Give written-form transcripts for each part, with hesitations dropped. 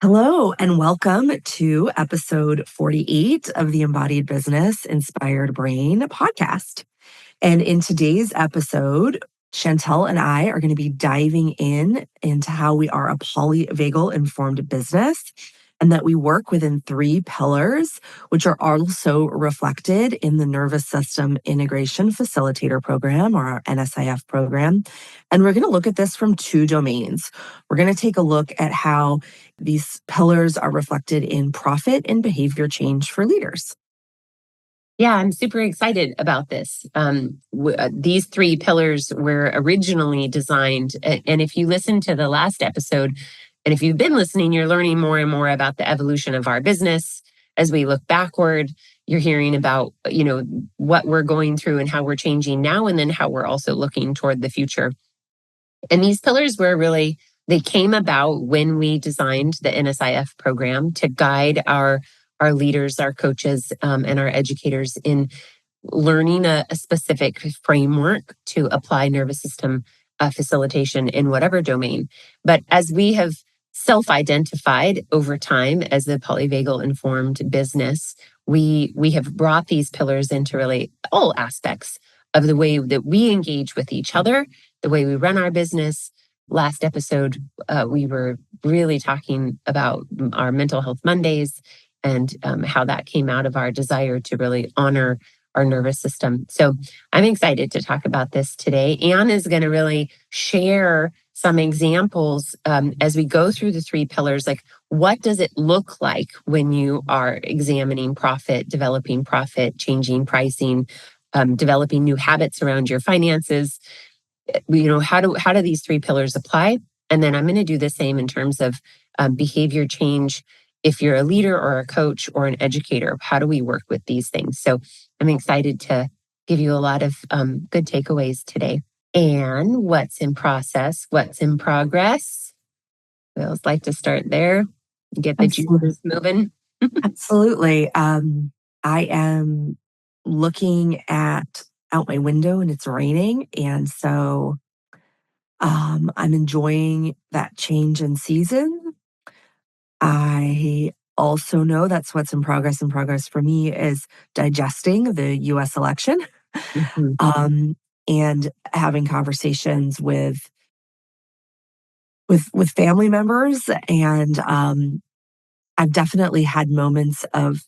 Hello, and welcome to episode 48 of the Embodied Business Inspired Brain podcast. And in today's episode, Chantel and I are going to be diving into how we are a polyvagal-informed business and that we work within three pillars, which are also reflected in the Nervous System Integration Facilitator program, or our NSIF program. And we're going to look at this from two domains. We're going to take a look at how these pillars are reflected in profit and behavior change for leaders. Yeah, I'm super excited about this. These three pillars were originally designed, and if you listen to the last episode, and if you've been listening, you're learning more and more about the evolution of our business. As we look backward, you're hearing about, what we're going through and how we're changing now, and then how we're also looking toward the future. And these pillars they came about when we designed the NSIF program to guide our leaders, our coaches, and our educators in learning a specific framework to apply nervous system facilitation in whatever domain. But as we have self-identified over time as a polyvagal-informed business, we have brought these pillars into really all aspects of the way that we engage with each other, the way we run our business. Last episode, we were really talking about our Mental Health Mondays and how that came out of our desire to really honor our nervous system. So I'm excited to talk about this today. Anne is going to really share some examples as we go through the three pillars, like what does it look like when you are examining profit, developing profit, changing pricing, developing new habits around your finances. How do these three pillars apply? And then I'm going to do the same in terms of behavior change. If you're a leader or a coach or an educator, how do we work with these things? So I'm excited to give you a lot of good takeaways today. And what's in process? What's in progress? We always like to start there, get the juices moving. Absolutely. I am looking out my window and it's raining. And so I'm enjoying that change in season. I also know that's what's in progress. In progress for me is digesting the US election and having conversations with family members. And I've definitely had moments of,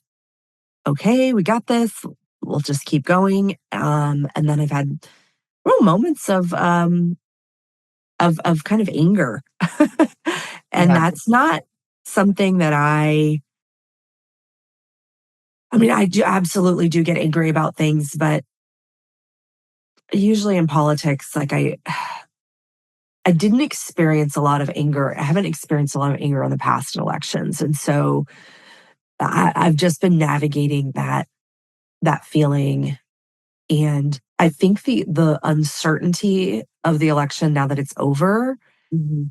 okay, we got this. We'll just keep going. And then I've had real moments of kind of anger, and that's not something that I mean, I do absolutely do get angry about things, but usually in politics, like I didn't experience a lot of anger. I haven't experienced a lot of anger on the past elections, and so I've just been navigating that feeling. And I think the uncertainty of the election now that it's over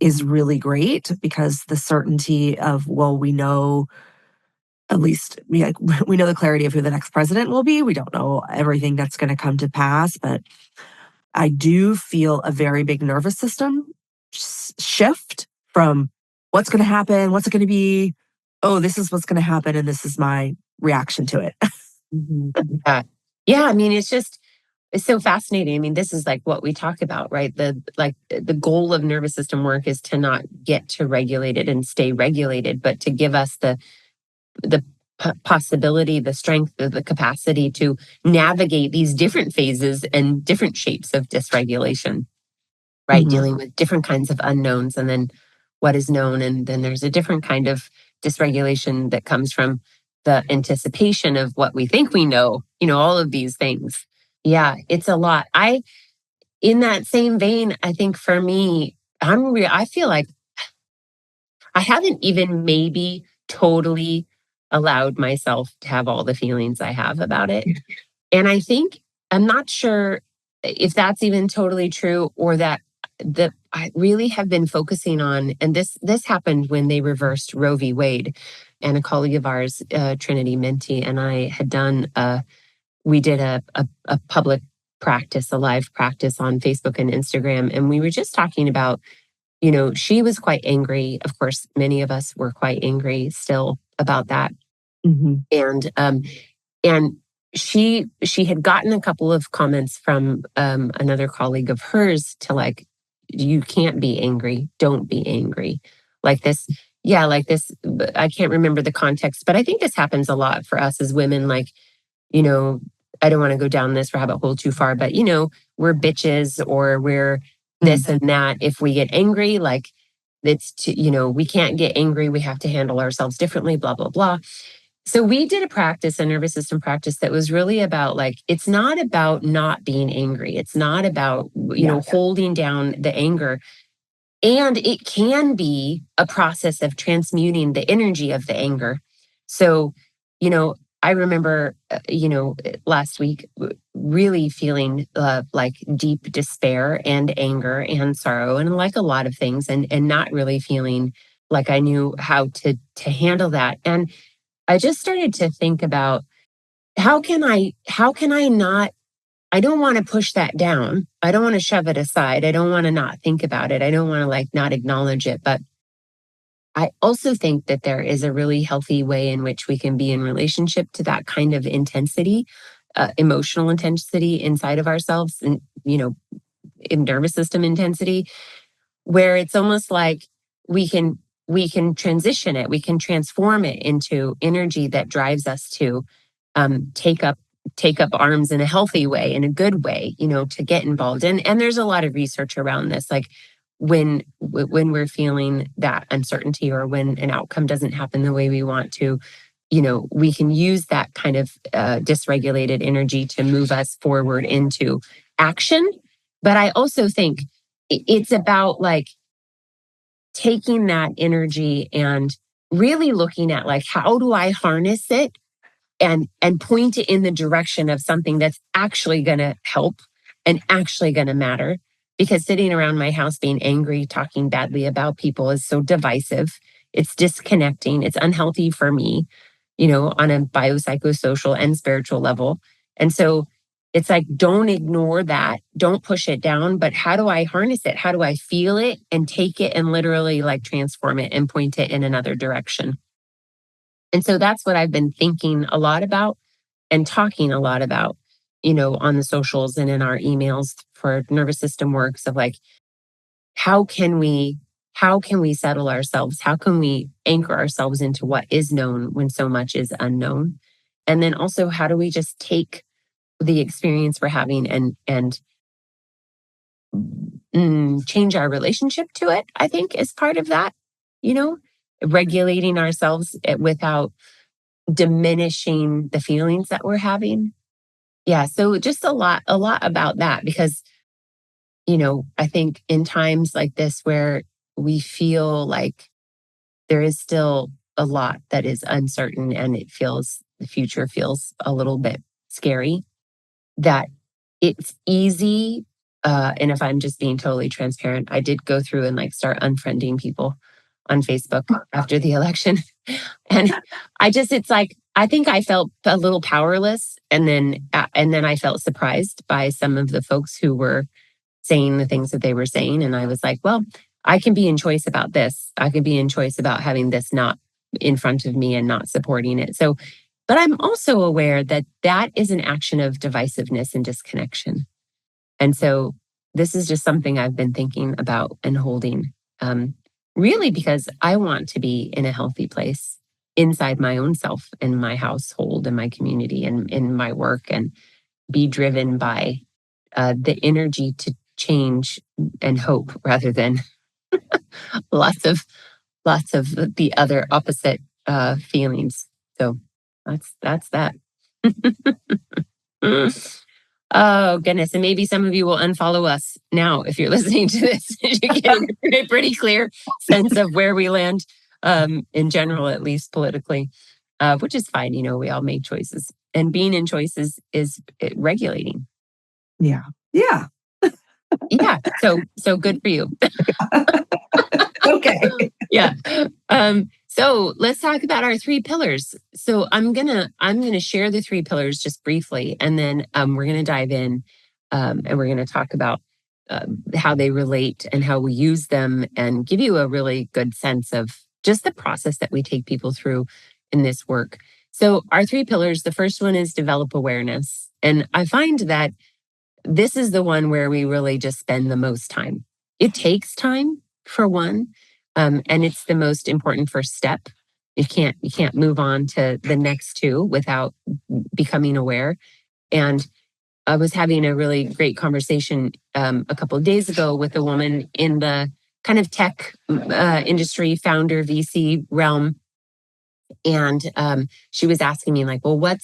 is really great, because the certainty of, well, we know at least we know the clarity of who the next president will be. We don't know everything that's going to come to pass, but I do feel a very big nervous system shift from what's going to happen, what's it going to be, oh, this is what's going to happen, and this is my reaction to it. Yeah, I mean, it's so fascinating. I mean, this is like what we talk about, right? The goal of nervous system work is to not get to regulated and stay regulated, but to give us the possibility, the strength, the capacity to navigate these different phases and different shapes of dysregulation, right? Dealing with different kinds of unknowns, and then what is known. And then there's a different kind of dysregulation that comes from the anticipation of what we think we know, all of these things. Yeah, it's a lot. In that same vein, I think for me, I feel like I haven't even maybe totally allowed myself to have all the feelings I have about it. And I think, I'm not sure if that's even totally true, or that I really have been focusing on, and this happened when they reversed Roe v. Wade, and a colleague of ours, Trinity Minty, and I had done we did a public practice, a live practice on Facebook and Instagram. And we were just talking about she was quite angry. Of course, many of us were quite angry still about that. Mhm. And she had gotten a couple of comments from another colleague of hers to like, you can't be angry, don't be angry, like this. Yeah, like this. I can't remember the context, but I think this happens a lot for us as women. Like, you know, I don't want to go down this rabbit hole too far, but we're bitches or we're this and that. If we get angry, like we can't get angry. We have to handle ourselves differently, blah, blah, blah. So we did a nervous system practice that was really about like, it's not about not being angry. It's not about, holding down the anger. And it can be a process of transmuting the energy of the anger. So, I remember, last week really feeling like deep despair and anger and sorrow and like a lot of things and not really feeling like I knew how to handle that. And I just started to think about how can I not, I don't want to push that down. I don't want to shove it aside. I don't want to not think about it. I don't want to like not acknowledge it. But I also think that there is a really healthy way in which we can be in relationship to that kind of intensity, emotional intensity inside of ourselves and, in nervous system intensity, where it's almost like we can transition it, we can transform it into energy that drives us to take up arms in a healthy way, in a good way, to get involved. And there's a lot of research around this, like when we're feeling that uncertainty or when an outcome doesn't happen the way we want to, we can use that kind of dysregulated energy to move us forward into action. But I also think it's about like taking that energy and really looking at like, how do I harness it and point it in the direction of something that's actually going to help and actually going to matter. Because sitting around my house being angry, talking badly about people is so divisive. It's disconnecting. It's unhealthy for me, on a biopsychosocial and spiritual level. And so it's like, don't ignore that. Don't push it down. But how do I harness it? How do I feel it and take it and literally like transform it and point it in another direction? And so that's what I've been thinking a lot about and talking a lot about, on the socials and in our emails for nervous system works of like, how can we settle ourselves? How can we anchor ourselves into what is known when so much is unknown? And then also, how do we just take the experience we're having and change our relationship to it? I think is part of that, regulating ourselves without diminishing the feelings that we're having. Yeah, so just a lot about that because I think in times like this where we feel like there is still a lot that is uncertain and the future feels a little bit scary, that it's easy. And if I'm just being totally transparent, I did go through and like start unfriending people on Facebook after the election. And it's like, I think I felt a little powerless. And then I felt surprised by some of the folks who were saying the things that they were saying. And I was like, well, I can be in choice about this. I can be in choice about having this not in front of me and not supporting it. So, but I'm also aware that that is an action of divisiveness and disconnection. And so this is just something I've been thinking about and holding, really because I want to be in a healthy place inside my own self and my household and my community and in my work and be driven by the energy to change and hope rather than lots of the other opposite feelings. So that's that. Oh goodness, and maybe some of you will unfollow us now if you're listening to this. You get a pretty clear sense of where we land, in general, at least politically, which is fine. We all make choices, and being in choices is regulating. Yeah. Yeah. Yeah. So good for you. Okay. Yeah. So let's talk about our three pillars. So I'm gonna share the three pillars just briefly, and then we're gonna dive in, and we're gonna talk about how they relate and how we use them, and give you a really good sense of just the process that we take people through in this work. So, our three pillars, the first one is develop awareness. And I find that this is the one where we really just spend the most time. It takes time, for one, and it's the most important first step. You can't move on to the next two without becoming aware. And I was having a really great conversation a couple of days ago with a woman in the kind of tech industry, founder VC realm, and she was asking me like, "Well, what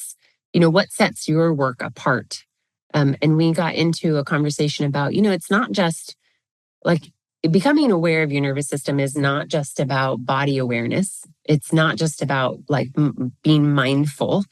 sets your work apart?" And we got into a conversation about, it's not just like becoming aware of your nervous system is not just about body awareness. It's not just about like being mindful.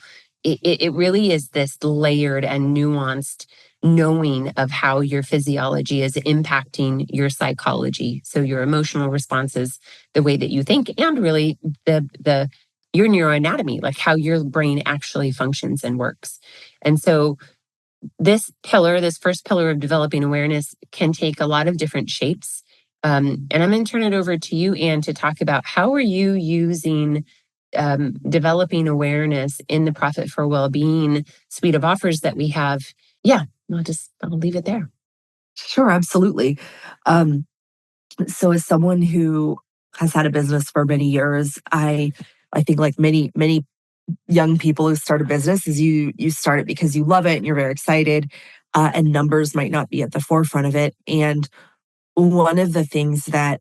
It really is this layered and nuanced knowing of how your physiology is impacting your psychology. So your emotional responses, the way that you think, and really the your neuroanatomy, like how your brain actually functions and works. And so this first pillar of developing awareness, can take a lot of different shapes. And I'm going to turn it over to you, Anne, to talk about how are you using developing awareness in the Profit for Wellbeing suite of offers that we have. Yeah, I'll leave it there. Sure, absolutely. So as someone who has had a business for many years, I think like many young people who start a business is you start it because you love it and you're very excited, and numbers might not be at the forefront of it. And one of the things that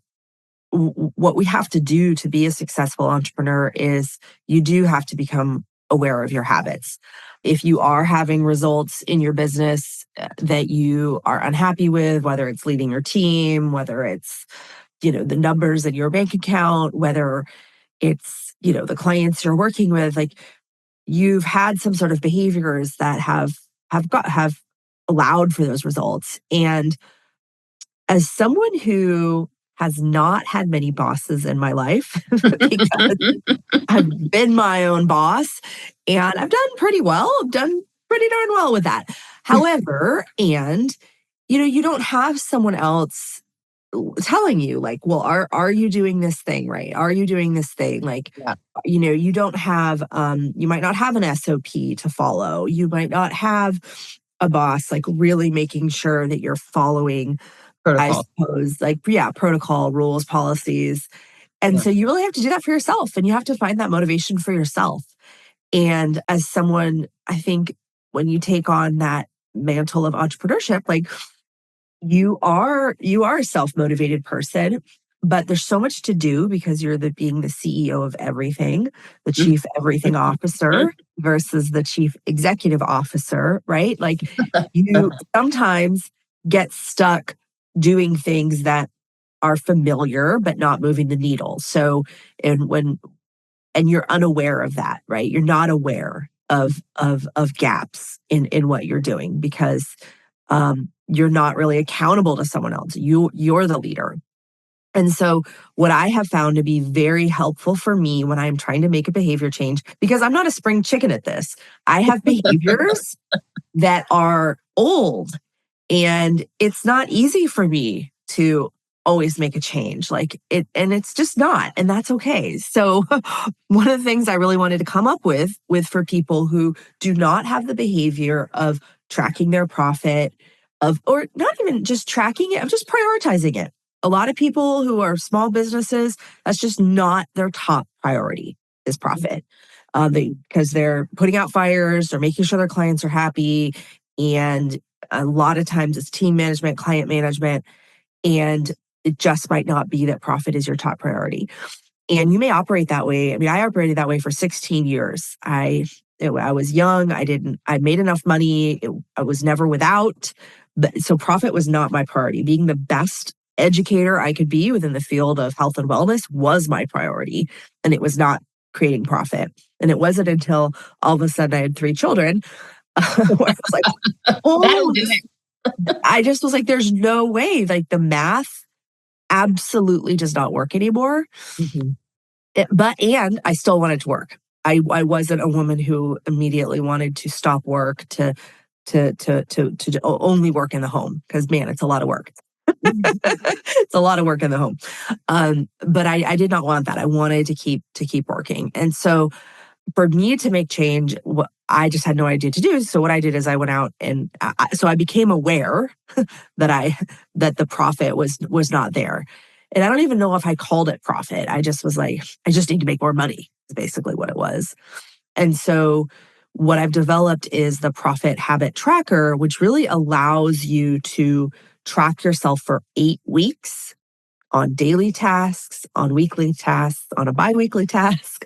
what we have to do to be a successful entrepreneur is you do have to become aware of your habits. If you are having results in your business that you are unhappy with, whether it's leading your team, whether it's the numbers in your bank account, whether it's the clients you're working with, like you've had some sort of behaviors that have allowed for those results. And as someone who has not had many bosses in my life, because I've been my own boss and I've done pretty well. I've done pretty darn well with that. However, and you don't have someone else telling you like, well, are you doing this thing right? Are you doing this thing? Like, Yeah. you don't have you might not have an SOP to follow. You might not have a boss like really making sure that you're following, I Protocol. suppose, like, yeah, protocol, rules, policies. And Yeah. so you really have to do that for yourself, and you have to find that motivation for yourself. And as someone, I think when you take on that mantle of entrepreneurship, like you are a self-motivated person, but there's so much to do because you're being the CEO of everything, the chief everything officer versus the chief executive officer, right? Like you sometimes get stuck doing things that are familiar but not moving the needle. So and you're unaware of that, right? You're not aware of gaps in what you're doing because you're not really accountable to someone else. You're the leader. And so what I have found to be very helpful for me when I'm trying to make a behavior change, because I'm not a spring chicken at this, I have behaviors that are old, and it's not easy for me to always make a change and it's just not, and that's okay. So one of the things I really wanted to come up with for people who do not have the behavior of tracking their profit, or not even just tracking it, of just prioritizing it. A lot of people who are small businesses, that's just not their top priority, is profit. Because they're putting out fires, they're making sure their clients are happy, and a lot of times it's team management, client management, and it just might not be that profit is your top priority. And you may operate that way. I mean, I operated that way for 16 years. I was young. I made enough money. I was never without. But so profit was not my priority. Being the best educator I could be within the field of health and wellness was my priority. And it was not creating profit. And it wasn't until all of a sudden I had 3 children where I was like, That'll oh, do it. I just was like, there's no way. Like the math absolutely does not work anymore. Mhm. And I still wanted to work. I wasn't a woman who immediately wanted to stop work to to only work in the home, because man, it's a lot of work. It's a lot of work in the home. But I did not want that. I wanted to keep working. And so for me to make change, what I just had no idea to do. So what I did is I went out and so I became aware that the profit was not there. And I don't even know if I called it profit. I just was like, I just need to make more money, is basically what it was. And so what I've developed is the profit habit tracker, which really allows you to track yourself for 8 weeks on daily tasks, on weekly tasks, on a biweekly task,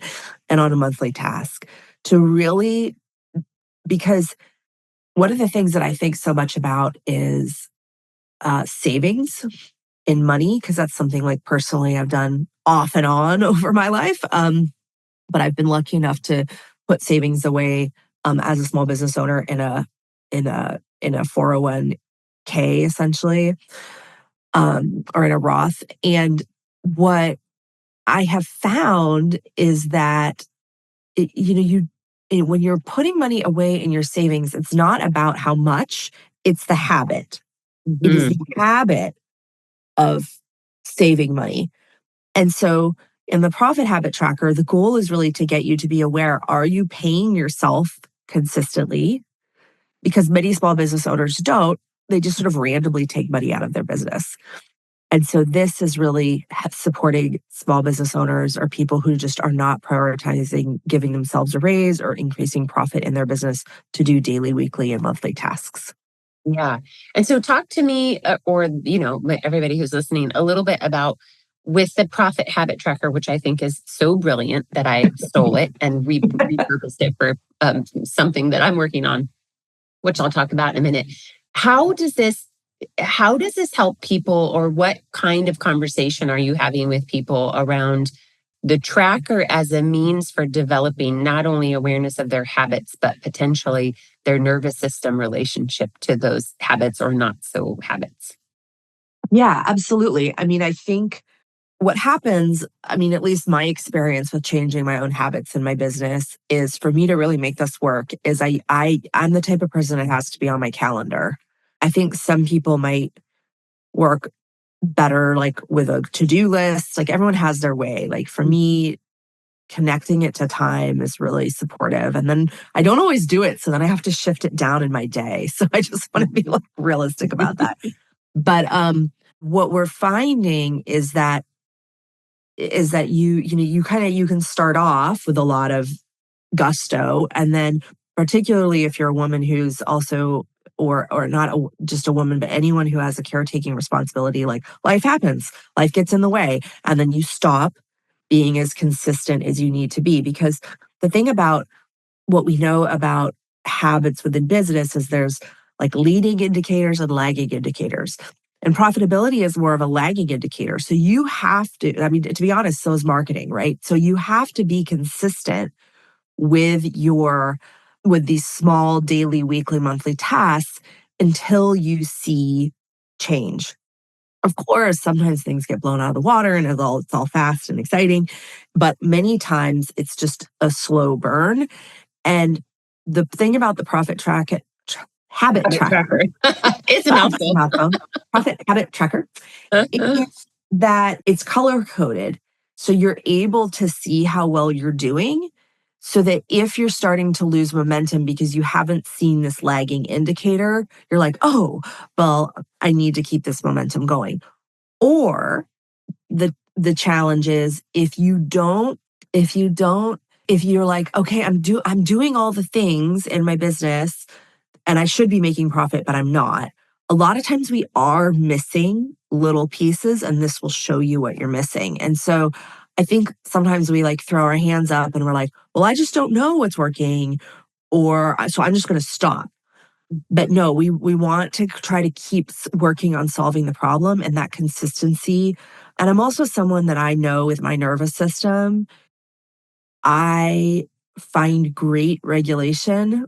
and on a monthly task, to really, because one of the things that I think so much about is savings in money, because that's something like personally I've done off and on over my life. But I've been lucky enough to put savings away as a small business owner in a 401k essentially, or in a Roth. And what I have found is that when you're putting money away in your savings, it's not about how much; it's the habit. It is the habit of saving money. And so in the profit habit tracker, the goal is really to get you to be aware, are you paying yourself consistently? Because many small business owners don't. They just sort of randomly take money out of their business. And so this is really supporting small business owners or people who just are not prioritizing giving themselves a raise or increasing profit in their business to do daily, weekly, and monthly tasks. Yeah. And so talk to me, or, everybody who's listening, a little bit about with the profit habit tracker, which I think is so brilliant that I stole it and repurposed it for something that I'm working on, which I'll talk about in a minute. How does this help people, or what kind of conversation are you having with people around the tracker as a means for developing not only awareness of their habits, but potentially their nervous system relationship to those habits or not so habits? Yeah, absolutely. I mean, I think what happens, I mean, at least my experience with changing my own habits in my business is, for me to really make this work, is I'm the type of person that has to be on my calendar. I think some people might work better like with a to-do list. Like everyone has their way. Like for me, connecting it to time is really supportive. And then I don't always do it. So then I have to shift it down in my day. So I just want to be like realistic about that. But what we're finding is that you can start off with a lot of gusto, and then particularly if you're a woman who's also, or not just a woman, but anyone who has a caretaking responsibility, like life happens, life gets in the way, and then you stop being as consistent as you need to be. Because the thing about what we know about habits within business is there's like leading indicators and lagging indicators. And profitability is more of a lagging indicator. So you have to, I mean, to be honest, so is marketing, right? So you have to be consistent with these small daily, weekly, monthly tasks until you see change. Of course, sometimes things get blown out of the water and it's all fast and exciting, but many times it's just a slow burn. And the thing about the habit Habit tracker, tracker. It's a mouthful. profit habit tracker, is that it's color coded. So you're able to see how well you're doing, so that if you're starting to lose momentum because you haven't seen this lagging indicator, you're like, oh, well, I need to keep this momentum going. Or the challenge is if you're like, okay, I'm doing all the things in my business and I should be making profit, but I'm not. A lot of times we are missing little pieces, and this will show you what you're missing. And so I think sometimes we like throw our hands up and we're like, well, I just don't know what's working, or so I'm just going to stop. But no, we want to try to keep working on solving the problem, and that consistency. And I'm also someone that I know with my nervous system, I find great regulation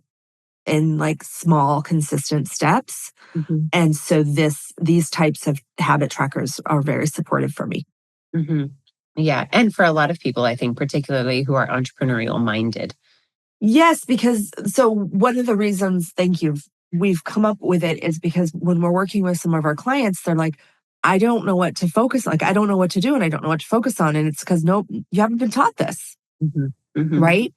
in like small, consistent steps. Mhm. And so these types of habit trackers are very supportive for me. Mhm. Yeah. And for a lot of people, I think, particularly who are entrepreneurial minded. Yes, because so one of the reasons, thank you we've come up with it is because when we're working with some of our clients, they're like, I don't know what to focus. Like, I don't know what to do and I don't know what to focus on. And it's because, nope, you haven't been taught this. Mhm. Mhm. Right.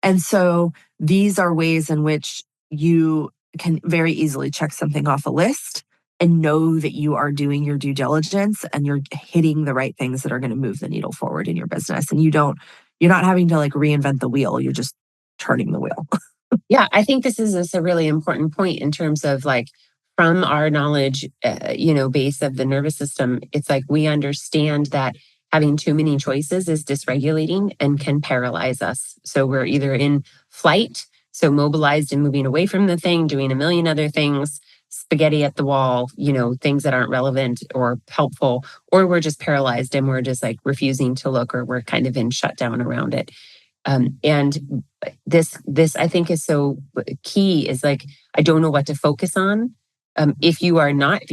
And so these are ways in which you can very easily check something off a list and know that you are doing your due diligence and you're hitting the right things that are going to move the needle forward in your business. And you're not having to like reinvent the wheel. You're just turning the wheel. Yeah, I think this is a really important point in terms of like from our knowledge, base of the nervous system. It's like we understand that having too many choices is dysregulating and can paralyze us. So we're either in flight, so mobilized and moving away from the thing, doing a million other things, spaghetti at the wall, things that aren't relevant or helpful, or we're just paralyzed and we're just like refusing to look, or we're kind of in shutdown around it. And this I think is so key, is like, I don't know what to focus on. If you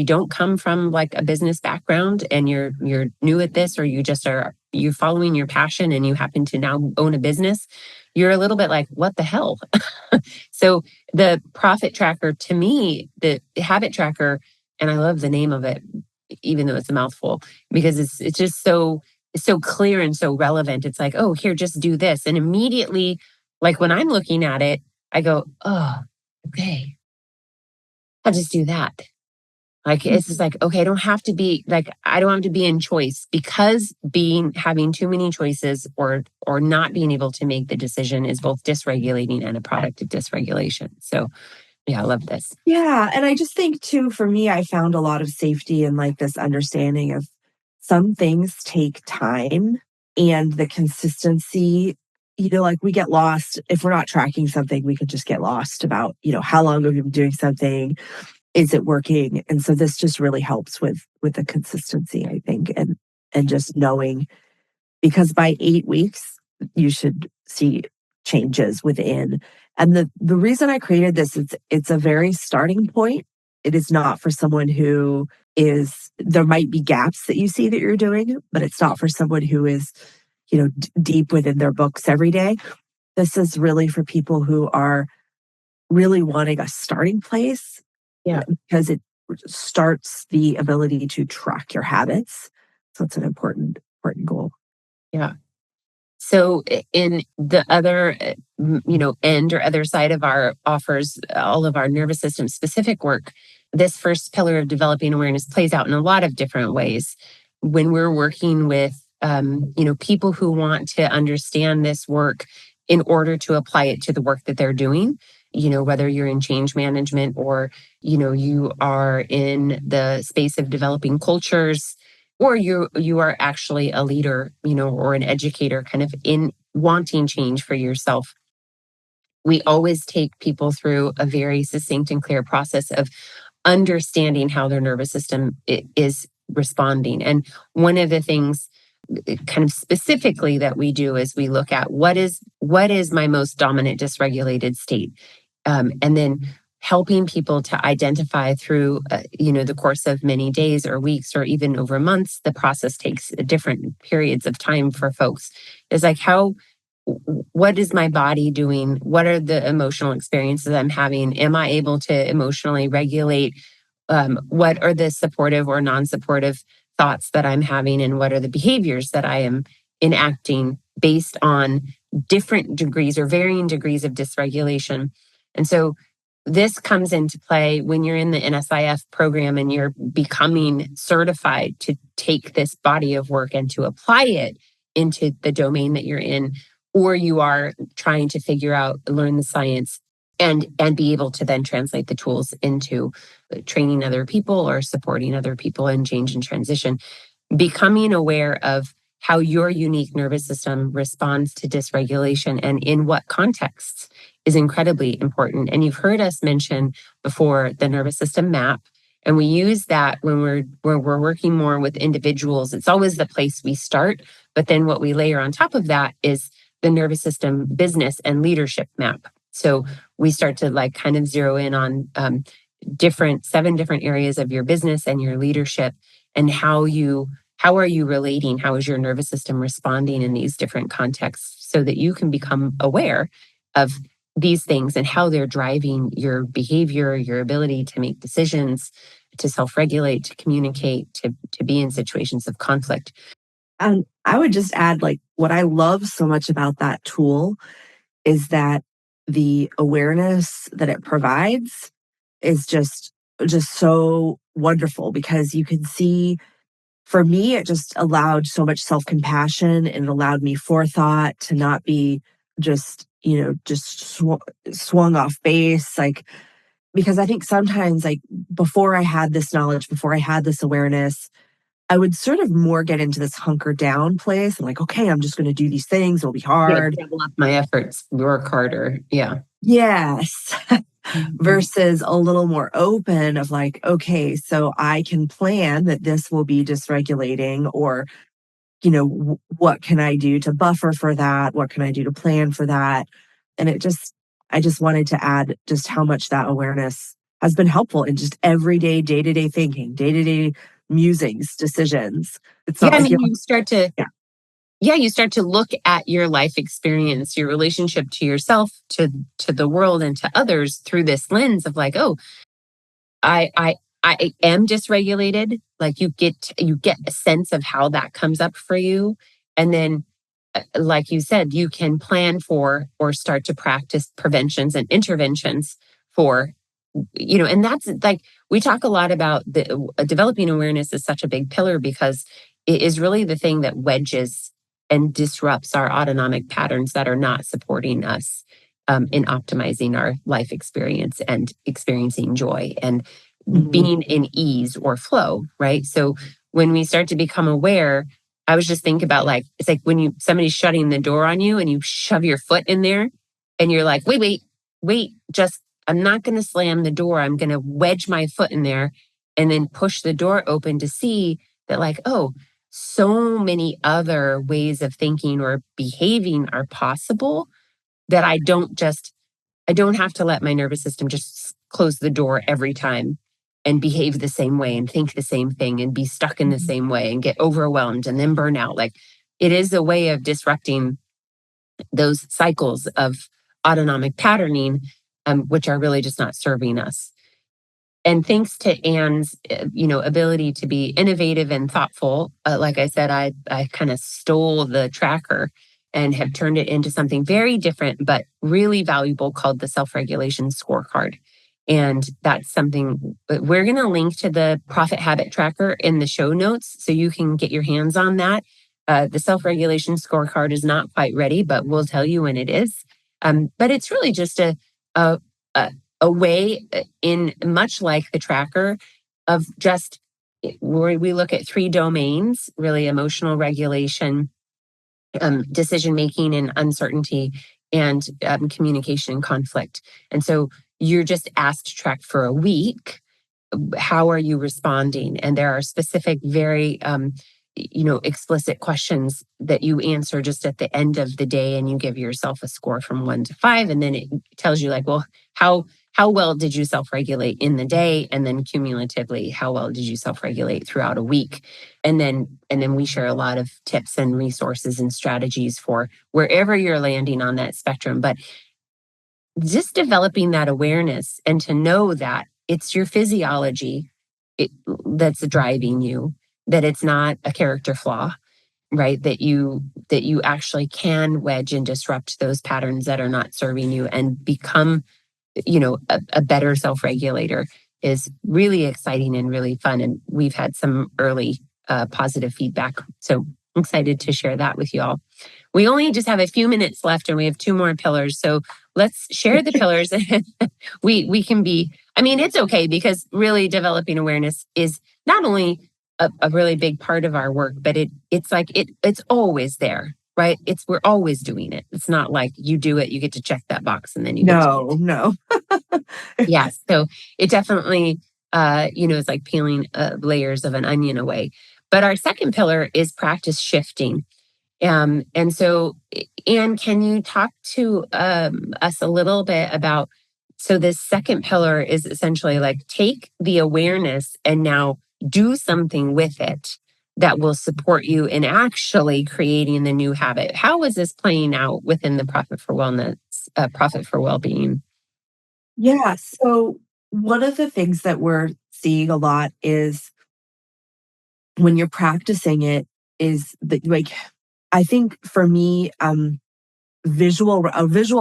don't come from like a business background and you're new at this, or you're following your passion and you happen to now own a business, you're a little bit like, what the hell? So the profit tracker, to me, the habit tracker, and I love the name of it, even though it's a mouthful, because it's just so clear and so relevant. It's like, oh, here, just do this. And immediately, like when I'm looking at it, I go, oh, okay, I'll just do that. Like, it's just like, okay, I don't have to be in choice, because having too many choices or not being able to make the decision is both dysregulating and a product of dysregulation. So yeah, I love this. Yeah. And I just think too, for me, I found a lot of safety in like this understanding of some things take time and the consistency. Like we get lost if we're not tracking something, we could just get lost about, how long have you been doing something? Is it working? And so this just really helps with the consistency, I think, and just knowing, because by 8 weeks you should see changes within. And the reason I created this is it's a very starting point. It is not for someone who there might be gaps that you see that you're doing, but it's not for someone who is, deep within their books every day. This is really for people who are really wanting a starting place, Yeah. because it starts the ability to track your habits. So it's an important goal. Yeah. So in the other, end or other side of our offers, all of our nervous system specific work, this first pillar of developing awareness plays out in a lot of different ways. When we're working with, people who want to understand this work in order to apply it to the work that they're doing, whether you're in change management or, you are in the space of developing cultures, or you are actually a leader, or an educator kind of in wanting change for yourself. We always take people through a very succinct and clear process of understanding how their nervous system is responding. And one of the things kind of specifically that we do is we look at what is my most dominant dysregulated state, and then helping people to identify through the course of many days or weeks or even over months. The process takes different periods of time for folks. Is like, what is my body doing? What are the emotional experiences I'm having? Am I able to emotionally regulate? What are the supportive or non-supportive thoughts that I'm having, and what are the behaviors that I am enacting based on different degrees or varying degrees of dysregulation? And so this comes into play when you're in the NSIF program and you're becoming certified to take this body of work and to apply it into the domain that you're in, or you are trying to learn the science and be able to then translate the tools into training other people or supporting other people in change and transition. Becoming aware of how your unique nervous system responds to dysregulation and in what contexts is incredibly important. And you've heard us mention before the nervous system map, and we use that when we're working more with individuals. It's always the place we start, but then what we layer on top of that is the nervous system business and leadership map. So we start to like kind of zero in on 7 different areas of your business and your leadership, and how are you relating? How is your nervous system responding in these different contexts, so that you can become aware of these things and how they're driving your behavior, your ability to make decisions, to self-regulate, to communicate, to be in situations of conflict. And I would just add, like, what I love so much about that tool is that the awareness that it provides is just so wonderful because you can see, for me, it just allowed so much self-compassion and it allowed me forethought to not be just, swung off base. Like, because I think sometimes, like, before I had this knowledge, before I had this awareness, I would sort of more get into this hunker down place. I'm like, okay, I'm just going to do these things. It'll be Yeah, hard. double up my efforts, work harder. Yeah. Yes. Mhm. Versus a little more open of like, okay, so I can plan that this will be dysregulating, or, what can I do to buffer for that? What can I do to plan for that? And I just wanted to add just how much that awareness has been helpful in just everyday, day to day thinking, day to day musings, decisions. It's Yeah, not I like you, mean, you start to yeah. yeah, you start to look at your life experience, your relationship to yourself, to the world and to others through this lens of like, oh, I I I am dysregulated. Like you get a sense of how that comes up for you. And then like you said, you can plan for or start to practice preventions and interventions for, and that's like we talk a lot about the developing awareness is such a big pillar because it is really the thing that wedges and disrupts our autonomic patterns that are not supporting us in optimizing our life experience and experiencing joy and Mhm. being in ease or flow, right? So when we start to become aware, I was just thinking about like it's like when somebody's shutting the door on you and you shove your foot in there and you're like, wait, just I'm not going to slam the door. I'm going to wedge my foot in there and then push the door open to see that, like, oh, so many other ways of thinking or behaving are possible that I don't have to let my nervous system just close the door every time and behave the same way and think the same thing and be stuck in the Mhm. same way and get overwhelmed and then burn out. Like, it is a way of disrupting those cycles of autonomic patterning, which are really just not serving us. And thanks to Anne's, ability to be innovative and thoughtful, like I said, I kind of stole the tracker and have turned it into something very different but really valuable called the self-regulation scorecard. And that's something we're going to link to the profit habit tracker in the show notes so you can get your hands on that. The self-regulation scorecard is not quite ready, but we'll tell you when it is. But it's really just a, a a way in much like the tracker of just where we look at three domains really emotional regulation, decision making and uncertainty, and communication and conflict. And so you're just asked to track for a week, how are you responding? And there are specific, very explicit questions that you answer just at the end of the day, and you give yourself a score from 1 to 5, and then it tells you like, well, how well did you self-regulate in the day, and then cumulatively, how well did you self-regulate throughout a week? And then we share a lot of tips and resources and strategies for wherever you're landing on that spectrum. But just developing that awareness and to know that it's your physiology that's driving you, that it's not a character flaw, right? That you actually can wedge and disrupt those patterns that are not serving you and become, a better self-regulator is really exciting and really fun. And we've had some early positive feedback. So I'm excited to share that with you all. We only just have a few minutes left and we have two more pillars. So let's share the pillars. We can be, I mean, it's okay because really developing awareness is not only a really big part of our work, but it's always there, right? We're always doing it. It's not like you do it, you get to check that box and then you get to No, no. yes. So it definitely, it's like peeling layers of an onion away. But our second pillar is practice shifting. And so, Anne, can you talk to us a little bit about? So, this second pillar is essentially like take the awareness and now do something with it that will support you in actually creating the new habit. How is this playing out within the Profit for Wellness this profit for well-being? Yeah. So one of the things that we're seeing a lot is when you're practicing it is that like I think for me, a visual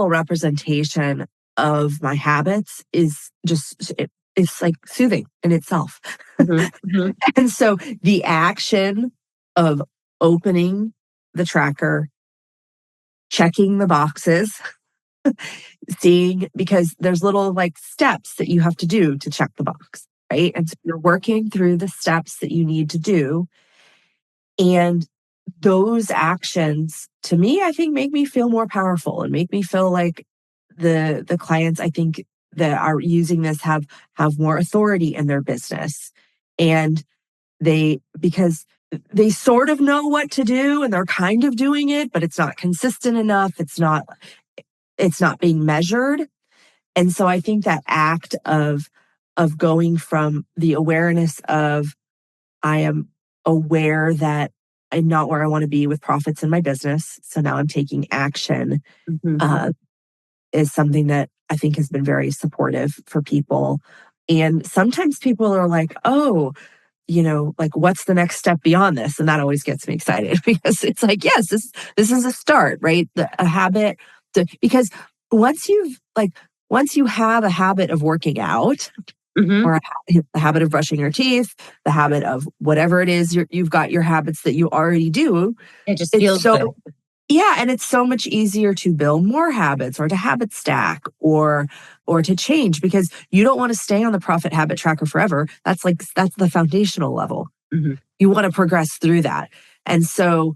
representation of my habits is just it's like soothing in itself. Hmm. Hmm. And so the action of opening the tracker, checking the boxes, seeing because there's little like steps that you have to do to check the box, right? And so you're working through the steps that you need to do. And those actions to me, I think make me feel more powerful and make me feel like the clients I think that are using this have more authority in their business. And because they sort of know what to do and they're kind of doing it, but it's not consistent enough. It's not being measured. And so I think that act of going from the awareness of I am aware that I'm not where I want to be with profits in my business. So now I'm taking action Hmm. uh, is something that I think has been very supportive for people. And sometimes people are like, oh, like what's the next step beyond this? And that always gets me excited because it's like, yes, this is a start, right? A habit because once once you have a habit of working out Hmm. or the habit of brushing your teeth, the habit of whatever it is you've got your habits that you already do, It just it's feels good. so yeah, and it's so much easier to build more habits or to habit stack or to change because you don't want to stay on the profit habit tracker forever. That's the foundational level. Hmm. You want to progress through that. And so,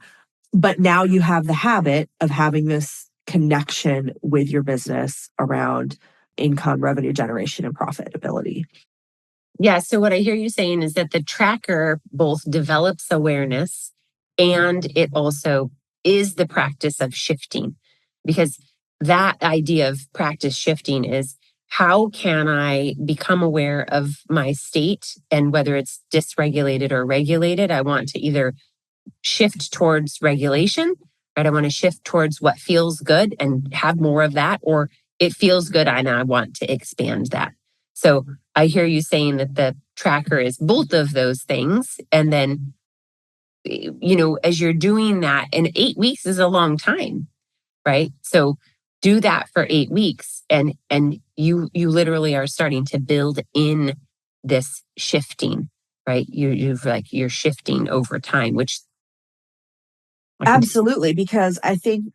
but now you have the habit of having this connection with your business around income, revenue generation, and profitability. Yeah. So, what I hear you saying is that the tracker both develops awareness and it also is the practice of shifting. Because that idea of practice shifting is how can I become aware of my state and whether it's dysregulated or regulated? I want to either shift towards regulation, right? I want to shift towards what feels good and have more of that, or it feels good and I want to expand that. So I hear you saying that the tracker is both of those things. And then, as you're doing that, and 8 weeks is a long time, right? So do that for 8 weeks and you literally are starting to build in this shifting, right? You're shifting over time, which I can. Absolutely, because I think,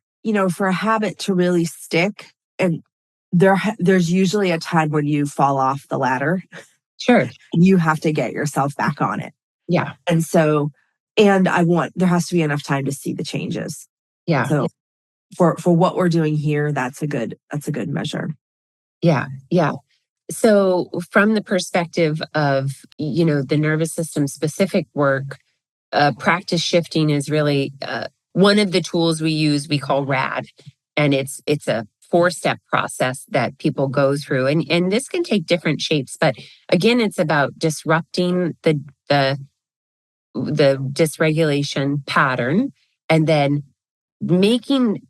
for a habit to really stick, and there's usually a time when you fall off the ladder Sure. and you have to get yourself back on it. Yeah. And so, there has to be enough time to see the changes. Yeah. So for what we're doing here, that's a good measure. Yeah. Yeah. So from the perspective of, the nervous system specific work, practice shifting is really one of the tools we use, we call RAD. And it's a 4-step process that people go through. And this can take different shapes, but again, it's about disrupting the dysregulation pattern and then making.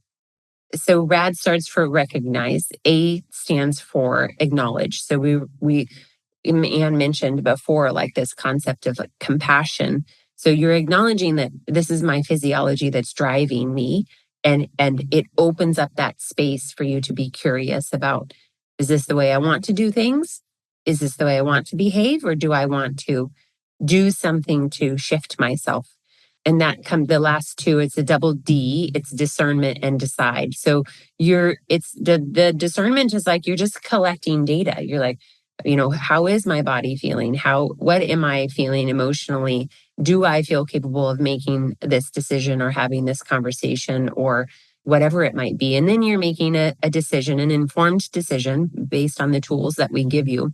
So RAD starts for recognize. A stands for acknowledge. So we Anne mentioned before, like this concept of like compassion. So you're acknowledging that this is my physiology that's driving me, and it opens up that space for you to be curious about: is this the way I want to do things? Is this the way I want to behave, or do I want to do something to shift myself? And that come the last two, it's a double D, it's discernment and decide. So it's the discernment is like you're just collecting data. You're like, how is my body feeling? What am I feeling emotionally? Do I feel capable of making this decision or having this conversation or whatever it might be? And then you're making a decision, an informed decision based on the tools that we give you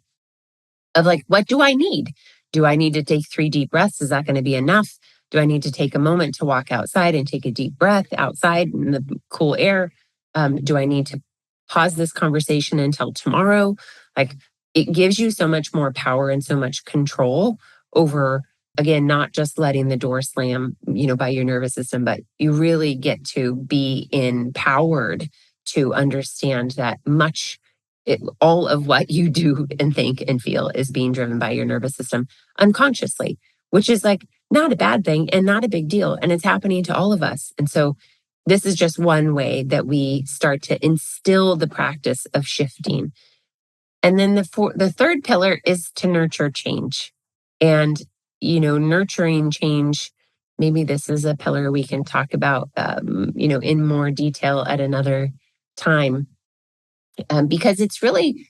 of like, what do I need? Do I need to take 3 deep breaths? Is that going to be enough? Do I need to take a moment to walk outside and take a deep breath outside in the cool air? Do I need to pause this conversation until tomorrow? Like, it gives you so much more power and so much control over, again, not just letting the door slam, by your nervous system, but you really get to be empowered to understand that all of what you do and think and feel is being driven by your nervous system unconsciously, which is like not a bad thing and not a big deal. And it's happening to all of us. And so this is just one way that we start to instill the practice of shifting. And then the third pillar is to nurture change. And, nurturing change, maybe this is a pillar we can talk about, in more detail at another time. Because it's really,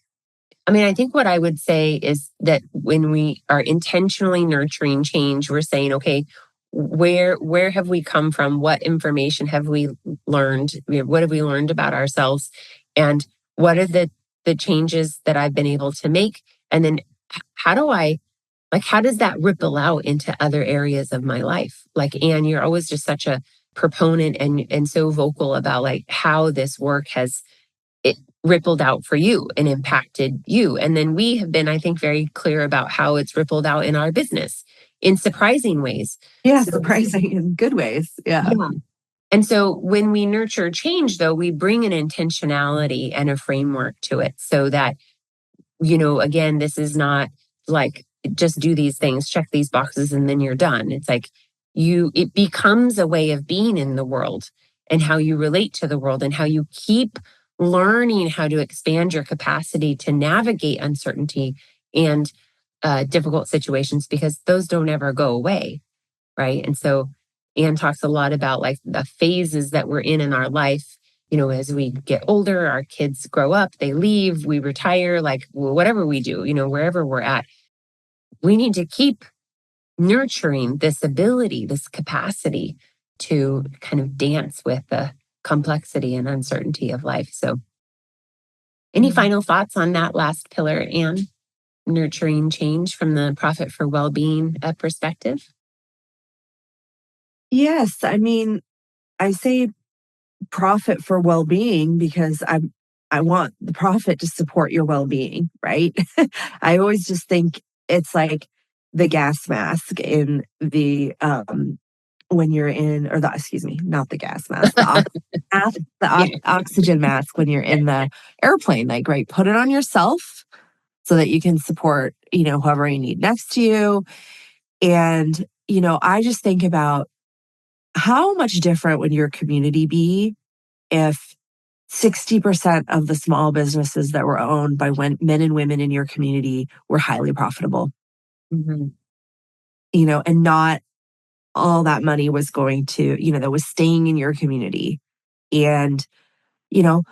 I think what I would say is that when we are intentionally nurturing change, we're saying, okay, where have we come from? What information have we learned? What have we learned about ourselves? And what are the changes that I've been able to make? And then how does that ripple out into other areas of my life? Like, Anne, you're always just such a proponent and so vocal about like how this work has it rippled out for you and impacted you. And then we have been, I think, very clear about how it's rippled out in our business in surprising ways. Yeah, surprising in good ways. Yeah. And so when we nurture change, though, we bring an intentionality and a framework to it so that, again, this is not like just do these things, check these boxes, and then you're done. It's like it becomes a way of being in the world and how you relate to the world and how you keep learning how to expand your capacity to navigate uncertainty and difficult situations, because those don't ever go away, right? And so Anne talks a lot about like the phases that we're in our life. As we get older, our kids grow up, they leave, we retire, like whatever we do, wherever we're at, we need to keep nurturing this ability, this capacity to kind of dance with the complexity and uncertainty of life. So any final thoughts on that last pillar, Anne? Nurturing change from the Profit for Wellbeing perspective? Yes. I say profit for well-being because I want the profit to support your well-being, right? I always just think it's like the gas mask in the when you're in, or the, excuse me, not the gas mask, the oxygen mask when you're in the airplane, like, right, put it on yourself so that you can support, whoever you need next to you. And, I just think about how much different would your community be if 60% of the small businesses that were owned by men and women in your community were highly profitable, Mm-hmm. and not all that money was going to, that was staying in your community. And, you know,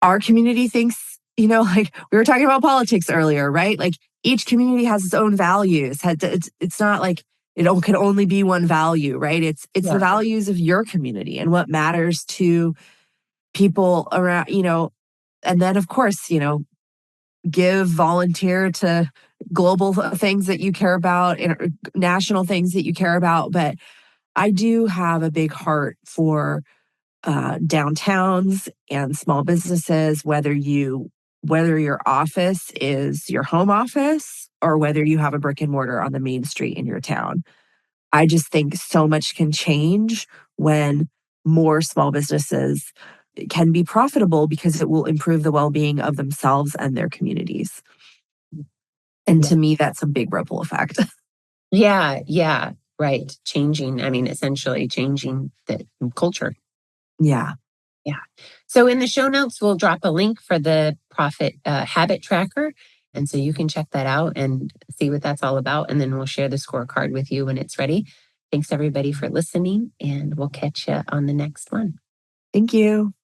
our community thinks, like we were talking about politics earlier, right? Like each community has its own values. It's not like it can only be one value, right? It's the values of your community and what matters to people around, and then of course, give, volunteer to global things that you care about and national things that you care about. But I do have a big heart for downtowns and small businesses, whether your office is your home office or whether you have a brick and mortar on the main street in your town. I just think so much can change when more small businesses can be profitable because it will improve the well-being of themselves and their communities. And to me, that's a big ripple effect. Yeah, right. Changing, essentially changing the culture. Yeah. Yeah. So in the show notes, we'll drop a link for the Profit Habit Tracker. And so you can check that out and see what that's all about. And then we'll share the scorecard with you when it's ready. Thanks everybody for listening, and we'll catch you on the next one. Thank you.